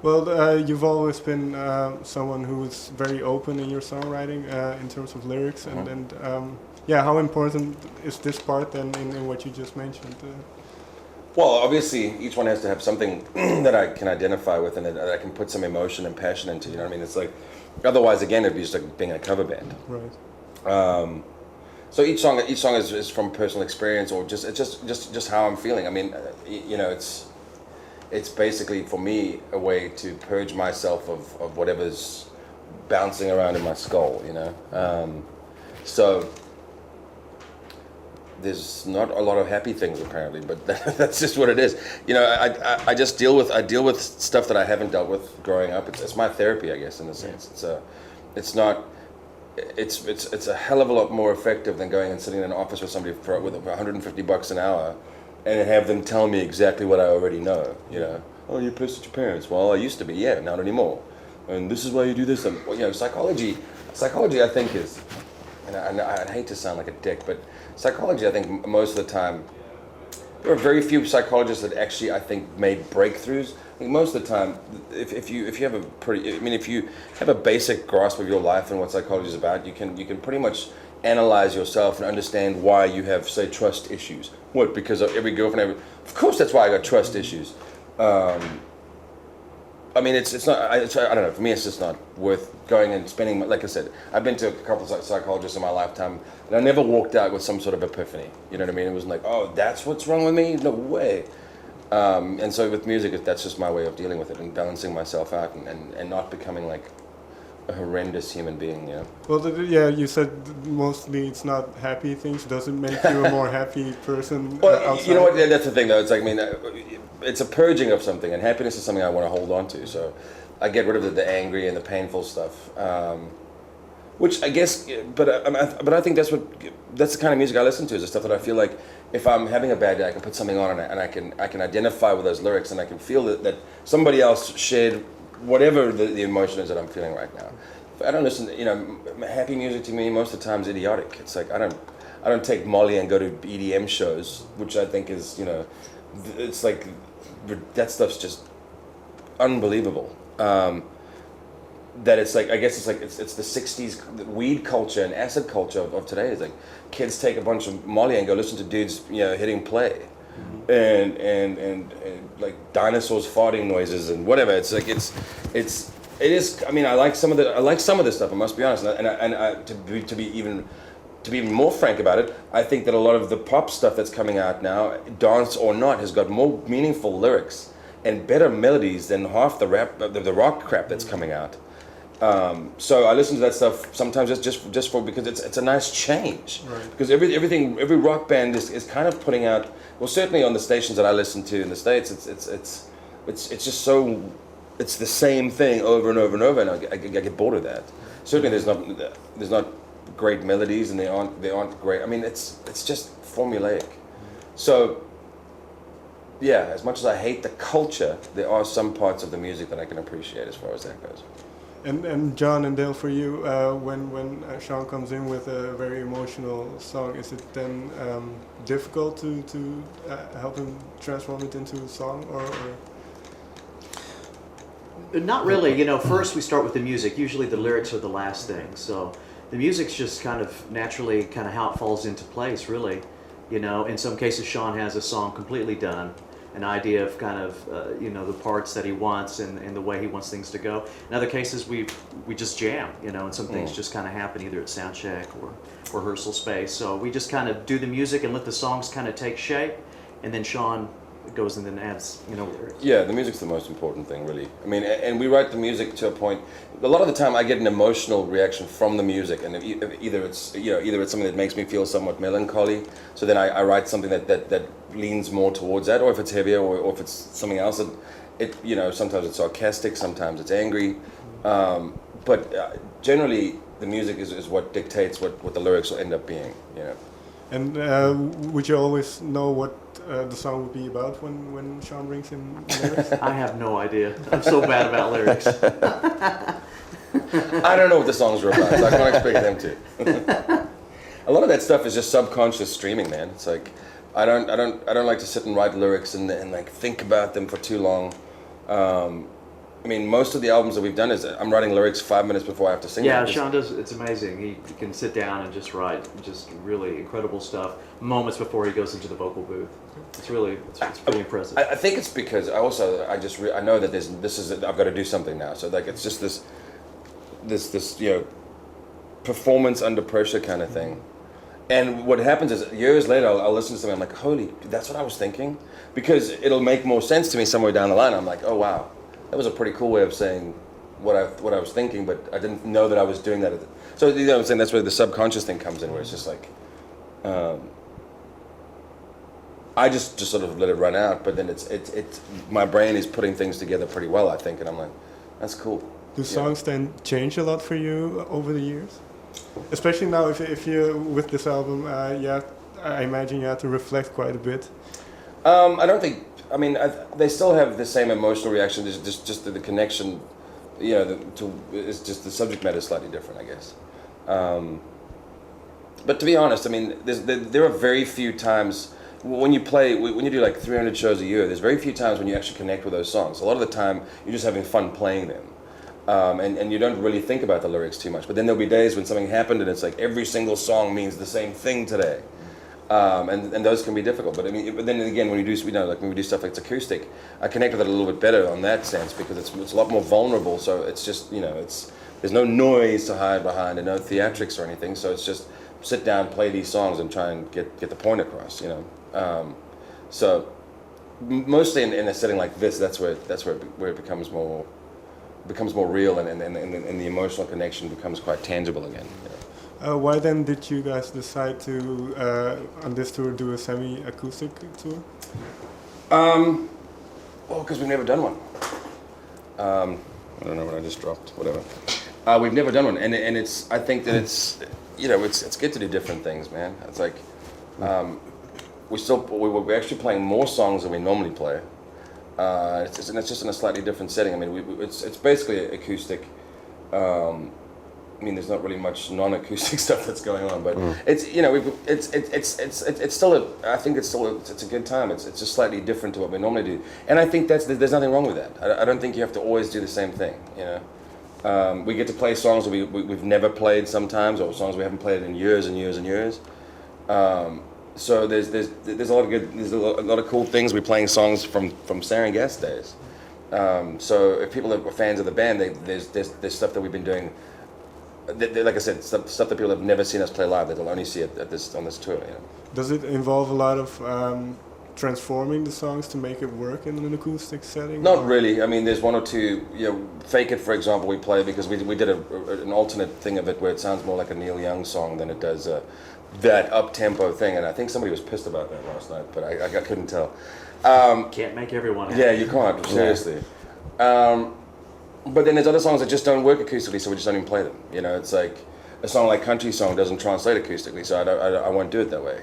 Well, you've always been someone who is very open in your songwriting in terms of lyrics, and yeah, how important is this part then in what you just mentioned? Well, obviously, each one has to have something that I can identify with and that I can put some emotion and passion into. You know what I mean? It's like, otherwise, again, it'd be just like being a cover band. Right. So each song is from personal experience or just how I'm feeling. I mean, you know, it's basically for me a way to purge myself of whatever's bouncing around in my skull. You know, so. There's not a lot of happy things apparently, but that's just what it is. You know, I just deal with stuff that I haven't dealt with growing up. It's my therapy, I guess, in a sense. It's a hell of a lot more effective than going and sitting in an office with somebody with $150 an hour, and have them tell me exactly what I already know. You know, oh, you're pissed at your parents. Well, I used to be, yeah, not anymore. And this is why you do this. And you know, psychology, I think is. And I hate to sound like a dick, but psychology, I think most of the time, there are very few psychologists that actually, I think, made breakthroughs. I think most of the time, if you have if you have a basic grasp of your life and what psychology is about, you can pretty much analyze yourself and understand why you have, say, trust issues. What? Because of every girlfriend, of course, that's why I got trust issues. I mean, it's not. I don't know. For me, it's just not worth going and spending. Like I said, I've been to a couple of psychologists in my lifetime, and I never walked out with some sort of epiphany. You know what I mean? It wasn't like, oh, that's what's wrong with me. No way. And so with music, that's just my way of dealing with it and balancing myself out and not becoming like a horrendous human being. You know. Well, yeah, you said mostly it's not happy things. Does it make you a more happy person? Well, you know what? That's the thing, though. It's like, I mean, it's a purging of something, and happiness is something I want to hold on to. So I get rid of the angry and the painful stuff, which I guess. But I think that's the kind of music I listen to. Is the stuff that I feel like if I'm having a bad day, I can put something on and I can identify with those lyrics, and I can feel that somebody else shared whatever the emotion is that I'm feeling right now. If I don't listen, you know, happy music to me most of the time is idiotic. It's like I don't take Molly and go to EDM shows, which I think is, you know, it's like that stuff's just unbelievable. That it's like, I guess it's like it's the 60s weed culture and acid culture of today. It's like kids take a bunch of Molly and go listen to dudes, you know, hitting play. And like dinosaurs farting noises and whatever. It's like it is. I mean, I like some of this stuff. I must be honest. And to be even more frank about it, I think that a lot of the pop stuff that's coming out now, dance or not, has got more meaningful lyrics and better melodies than half the rock crap that's coming out. So I listen to that stuff sometimes just for because it's a nice change. Right. Because every rock band is kind of putting out, well, certainly on the stations that I listen to in the States, it's just so, it's the same thing over and over and over, and I get bored of that. Certainly there's not great melodies, and they aren't great. I mean, it's just formulaic. So yeah, as much as I hate the culture, there are some parts of the music that I can appreciate as far as that goes. And John and Dale, for you, when Shaun comes in with a very emotional song, is it then difficult to help him transform it into a song, or? Not really. You know, first we start with the music. Usually the lyrics are the last thing. So the music's just kind of naturally kind of how it falls into place, really. You know, in some cases Shaun has a song completely done, an idea of kind of, you know, the parts that he wants and the way he wants things to go. In other cases, we just jam, you know, and some things just kind of happen either at sound check or rehearsal space. So we just kind of do the music and let the songs kind of take shape, and then Shaun goes and then adds, you know, lyrics. Yeah, the music's the most important thing, really. I mean, and we write the music to a point. A lot of the time, I get an emotional reaction from the music, and either it's something that makes me feel somewhat melancholy. So then I write something that leans more towards that, or if it's heavier, or if it's something else. It you know, sometimes it's sarcastic, sometimes it's angry, but generally the music is what dictates what the lyrics will end up being. You know. And would you always know what the song would be about when Shaun brings in lyrics? I have no idea. I'm so bad about lyrics. I don't know what the songs were about, so I can't expect them to. A lot of that stuff is just subconscious streaming, man. It's like I don't like to sit and write lyrics and like think about them for too long. I mean, most of the albums that we've done is I'm writing lyrics 5 minutes before I have to sing. Yeah, them. Shaun does. It's amazing. He can sit down and just write just really incredible stuff moments before he goes into the vocal booth. It's really it's pretty impressive. I think it's because I know that I've got to do something now. So like it's just this performance under pressure kind of thing. And what happens is years later I'll listen to something, I'm like, holy, that's what I was thinking, because it'll make more sense to me somewhere down the line. I'm like, oh wow, that was a pretty cool way of saying what I was thinking, but I didn't know that I was doing that. So you know what I'm saying, that's where the subconscious thing comes in, where it's just like I just sort of let it run out, but then it's my brain is putting things together pretty well, I think, and I'm like, that's cool. Do songs then change a lot for you over the years? Especially now, if you with this album, I imagine you had to reflect quite a bit. I don't think. I mean, they still have the same emotional reaction. Just the connection, it's just the subject matter is slightly different, I guess. But to be honest, I mean, there are very few times when you do like 300 shows a year. There's very few times when you actually connect with those songs. A lot of the time, you're just having fun playing them. And you don't really think about the lyrics too much. But then there'll be days when something happened and it's like every single song means the same thing today. And those can be difficult. But I mean, but then again, when we do stuff like it's acoustic, I connect with it a little bit better on that sense, because it's a lot more vulnerable. So it's just, there's no noise to hide behind and no theatrics or anything. So it's just sit down, play these songs and try and get the point across, So mostly in a setting like this, that's where it becomes more real, and the emotional connection becomes quite tangible again. Why then did you guys decide to on this tour do a semi-acoustic tour? Well, because we've never done one. I don't know what I just dropped. Whatever. We've never done one, and I think that it's good to do different things, man. It's like we're actually playing more songs than we normally play. It's just in a slightly different setting. I mean, it's basically acoustic. I mean, there's not really much non-acoustic stuff that's going on, but it's still it's a good time. It's just slightly different to what we normally do, and I think there's nothing wrong with that. I don't think you have to always do the same thing. We get to play songs that we've never played sometimes, or songs we haven't played in years and years and years. So there's a lot of cool things. We're playing songs from Sarah and Gas days. So if people are fans of the band, there's stuff that we've been doing. Like I said, stuff that people have never seen us play live, that they'll only see on this tour. Does it involve a lot of transforming the songs to make it work in an acoustic setting? Not really. I mean, there's one or two. Fake It, for example, we play because we did an alternate thing of it where it sounds more like a Neil Young song than it does that up-tempo thing, and I think somebody was pissed about that last night, but I couldn't tell. Can't make everyone happy. Yeah, you can't, seriously. But then there's other songs that just don't work acoustically, so we just don't even play them. It's like a song like Country Song doesn't translate acoustically, so I won't do it that way.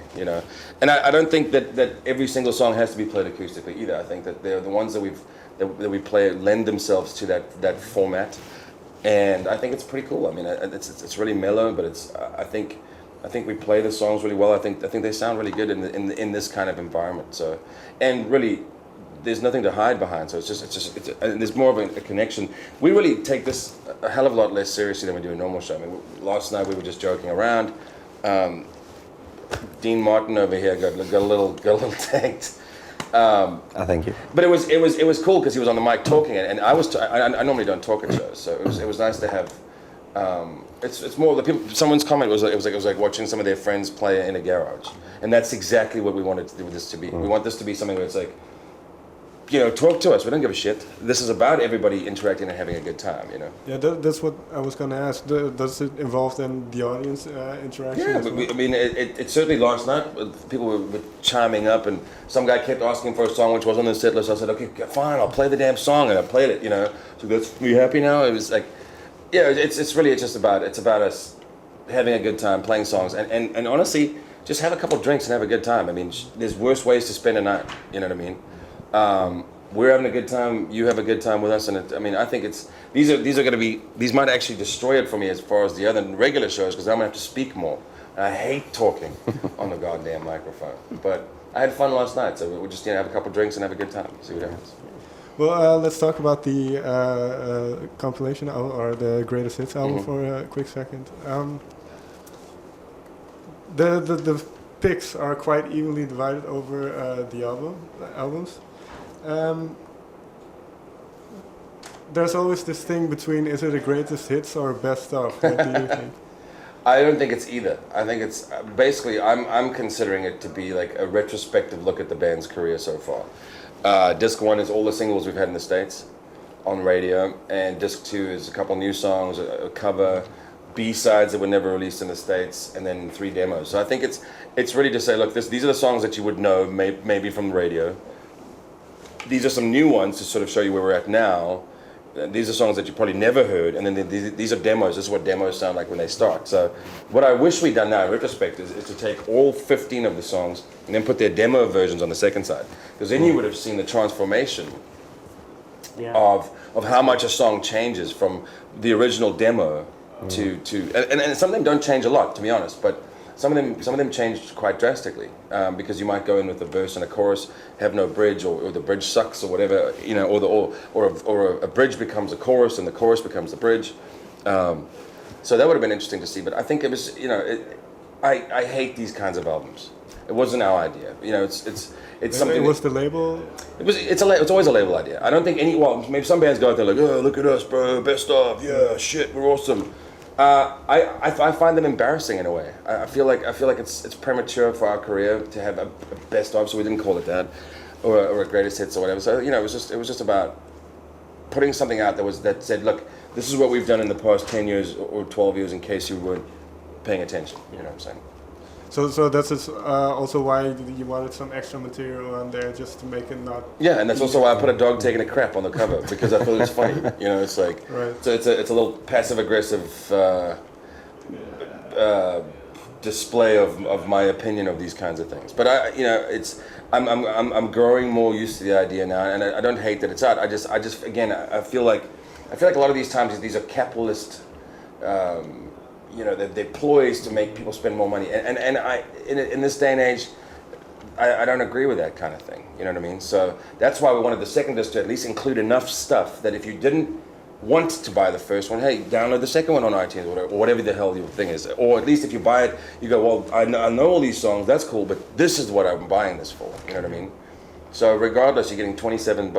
And I don't think that every single song has to be played acoustically either. I think that the ones that we play lend themselves to that format, and I think it's pretty cool. I mean, it's really mellow, but I think we play the songs really well. I think they sound really good in this kind of environment. So, and really, there's nothing to hide behind. So and there's more of a connection. We really take this a hell of a lot less seriously than we do a normal show. I mean, last night we were just joking around. Dean Martin over here got a little tanked. Thank you. But it was cool because he was on the mic talking, and I normally don't talk at shows, so it was nice to have. It's more the people. Someone's comment was it was like watching some of their friends play in a garage, and that's exactly what we wanted to do with this to be. We want this to be something where it's like, talk to us. We don't give a shit. This is about everybody interacting and having a good time. Yeah, that's what I was going to ask. Does it involve then the audience interaction? Yeah, but I mean, it certainly last night people were chiming up, and some guy kept asking for a song which was on the set list. I said, okay, fine, I'll play the damn song, and I played it. So are you happy now? It was like. Yeah, it's really just about us having a good time, playing songs, and honestly, just have a couple of drinks and have a good time. I mean, there's worse ways to spend a night. You know what I mean? We're having a good time. You have a good time with us, and I think these are going to be. These might actually destroy it for me as far as the other regular shows, because I'm going to have to speak more. And I hate talking on the goddamn microphone. But I had fun last night, so we'll just have a couple of drinks and have a good time. See what happens. Well, let's talk about the compilation or the greatest hits album for a quick second. The picks are quite evenly divided over the albums. There's always this thing between, is it a greatest hits or best of? What do you think? I don't think it's either. I think it's basically I'm considering it to be like a retrospective look at the band's career so far. Disc 1 is all the singles we've had in the States on radio, and Disc 2 is a couple new songs, a cover, B-sides that were never released in the States, and then 3 demos. So I think it's really to say, look, these are the songs that you would know maybe from the radio. These are some new ones to sort of show you where we're at now. These are songs that you probably never heard, and then these are demos. This is what demos sound like when they start. So what I wish we'd done now in retrospect is to take all 15 of the songs and then put their demo versions on the second side. Because then you would have seen the transformation of how much a song changes from the original demo to and some of them don't change a lot, to be honest, but some of them changed quite drastically, because you might go in with a verse and a chorus, have no bridge, or the bridge sucks, or whatever, you know, or a bridge becomes a chorus and the chorus becomes the bridge. So that would have been interesting to see. But I think it was, you know, I hate these kinds of albums. It wasn't our idea, you know. It's something. It was the label. It's always a label idea. I don't think maybe some bands go out there like, oh, look at us, bro, best of, yeah, shit, we're awesome. I find them embarrassing in a way. I feel like it's premature for our career to have a best of, so we didn't call it that, or a greatest hits or whatever. So you know, it was just about putting something out that said, look, this is what we've done in the past 10 years or 12 years, in case you weren't paying attention. You know what I'm saying? So that's also why you wanted some extra material on there, just to make it not. Yeah, and that's also why I put a dog taking a crap on the cover, because I thought it was funny. You know, it's like, right. So it's a little passive aggressive display of my opinion of these kinds of things. But I'm growing more used to the idea now, and I don't hate that it's out. I just again I feel like a lot of these times these are capitalist. You know, they're ploys to make people spend more money, and in this day and age, I don't agree with that kind of thing. You know what I mean? So that's why we wanted the second disc to at least include enough stuff that if you didn't want to buy the first one, hey, download the second one on iTunes or whatever the hell your thing is. Or at least if you buy it, you go, well, I know all these songs, that's cool, but this is what I'm buying this for. You know what I mean? So regardless, you're getting 27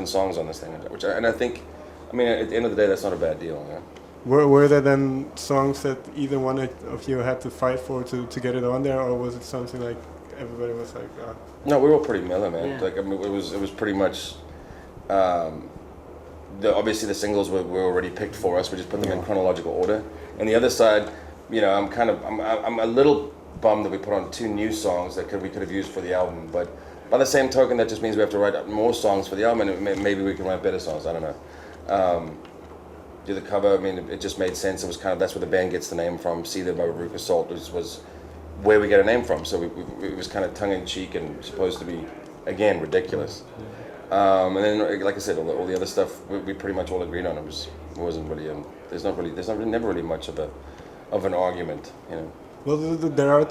songs on this thing, I think, I mean, at the end of the day, that's not a bad deal. You know? Were there then songs that either one of you had to fight for to get it on there, or was it something like everybody was like? No, we were all pretty mellow, man. Yeah. Like, I mean, it was pretty much. Obviously the singles were already picked for us. We just put them in chronological order. And the other side, you know, I'm a little bummed that we put on 2 new songs that we could have used for the album. But by the same token, that just means we have to write up more songs for the album, and maybe we can write better songs. I don't know. Do the cover. I mean, it just made sense. It was kind of, that's where the band gets the name from. Seether by Veruca Salt was where we get a name from. So it was kind of tongue in cheek and supposed to be, again, ridiculous. And then, like I said, all the other stuff we pretty much all agreed on. It wasn't really. There's never really much of an argument, you know. Well, there are,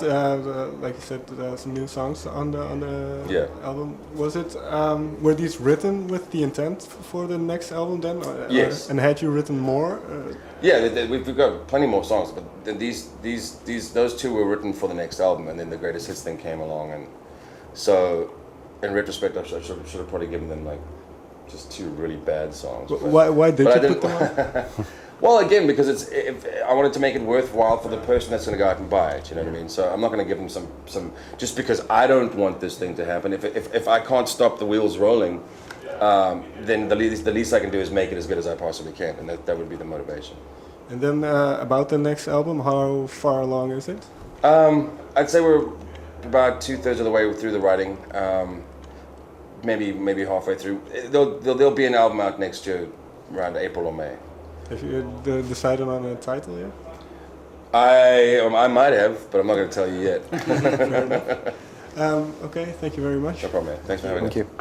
like you said, some new songs on the album. Was it? Were these written with the intent for the next album then? Yes. And had you written more? Yeah, we've got plenty more songs, but then those 2 were written for the next album, and then the greatest hits thing came along, and so in retrospect, I should have probably given them like just 2 really bad songs. Why did you put them on? Well, again, because I wanted to make it worthwhile for the person that's going to go out and buy it. You know what I mean? So I'm not going to give them some just because I don't want this thing to happen. If I can't stop the wheels rolling, then the least I can do is make it as good as I possibly can, and that would be the motivation. And then about the next album, how far along is it? I'd say we're about 2/3 of the way through the writing. Maybe halfway through. There'll be an album out next year, around April or May. Have you decided on a title yet? I might have, but I'm not going to tell you yet. Okay, thank you very much. No problem, man. Thanks for having me. Thank you.